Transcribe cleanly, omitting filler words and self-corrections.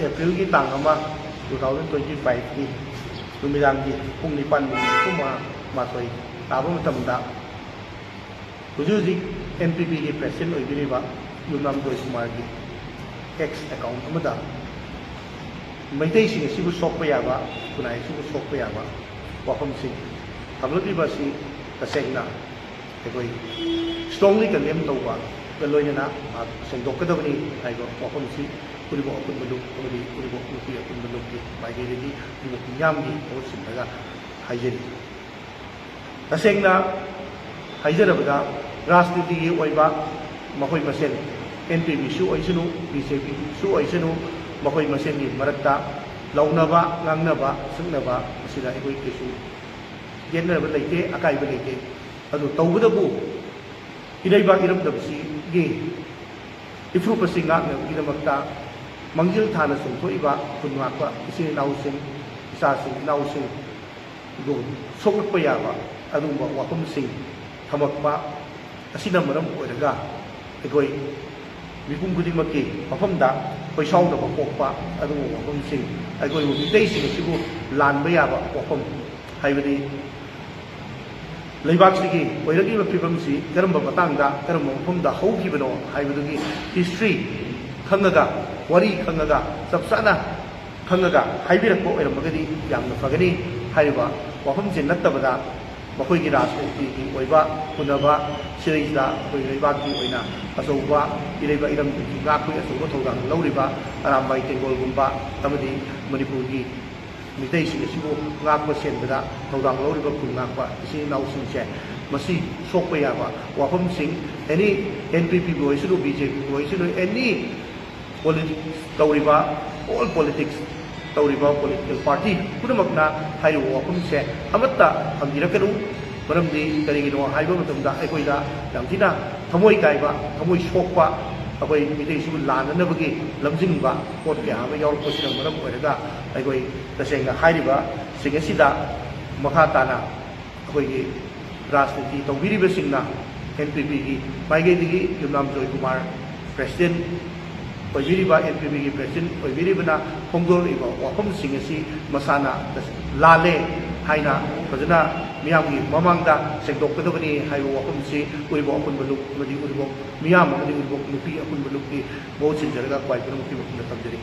April की तांग अमा 2025 की नुमिदांग की पुंग निपान कुमा माथोई ताबो मतमदा हुजूजी NPP की प्रेसिडेंट ओइबिरिबा युमनाम जोय कुमार की X अकाउंट अमदा मैतै सिंग सिबु सोकपा याबा कुनाय सिबु सोकपा याबा वाफमसिंग थमलबिबासी तसेंगना एकोई स्ट्रांगली कंडेम तौबा लोइना सेंदोकदबनी हाइबा वाफमसी पुलिबो अपुन बलु अमदी पुलिबो नुपी अपुन बलु की माइगेदी पुलिबो यामगी ओसिनगा हाइजेरी तसेंगना हाइजरबदा राजनीति की ओइबा मखोय मसेन NPP सु ओइसनु BJP सु ओइसनु मखोय मसेन की मरक्ता लौनबा ngangnaba sungnaba asida ekoi kesu yenneraba leite akaiba leite adu tawbadabu iraiba iramdabsi ge ifru pasinga idamakta mangjil thana sungthoiba kunwakpa isi nausing isa sing nausing go sokpa yaba adumba wakum sing thamakpa asina maram oiraga ekoi mipum khudingmakki mafamda पैसाउद पोपा वफमसिंग मिटैसिंग लानब याब वफम हाइबदी लेबाकसिगी ओइरगिबा फिबमसि करम मतंगदा करम मफमदा हौखिबनो हाइबदुगी history खंगगा worry खंगगा सबसाना खंगगा हाइबिरको ओइरमगदी यामना Phagni हाइबा वफमसि नत्तबदा मखोयगी राजनीति की ओइबा पुनबा सिरैदा ओइ लेबाकि ओइना अचौबा इरैबा इरम गाखोय अचौबा थौदां लौरिबा अरामबाई तेंगोलगुंबा अमदी मणिपुरगी मिटैसिंग सिबु गाखो सेनबदा थौदां लौरिबा खुंगाखबा इसी नाउसिंगसे मसी सोकपा याबा वाफमसिंग एनी NPP बोइसुनु BJP बोइसुनु एनी पॉलिटिक्स तौरिबा ऑल पॉलिटिक्स तौरिबा पॉलिटिकल पार्टी पुनमकना हाइरो वाफमसे अमत्ता हमदिरकनु मरमदी करिगिनो हाइबा मतमदा अखोइदा यामथिना थमोय काइबा थमोय सोकपा अखोय मिटैसिबु लाननबगी लमजिंगबा पोट के हाबा यावरपसिना मरम ओइरगा अखोय तसेंगा हाइरिबा सिंगसिदा मखा ताना अखोयगी राजनीति तौबिरिबसिंगना NPP की माइगेदिगी युमनाम जोय कुमार प्रेसिडेंट ओइबिरिबा NPP की प्रेसिडेंट ओइबिरिबना फोंगदोरिबा वाफमसिंग असि मसाना लाले हाइना फजना मियामगी ममांगदा सेंदोकदबनी हाइबो वाफमसि उरिबो अपुन बलुक मदि उरिबो मियाम मदि उरिबो नुपी अपुन बलुक की बहुत सिंजरगा क्वाइपन मुक्ति मुक्ति तमजरी।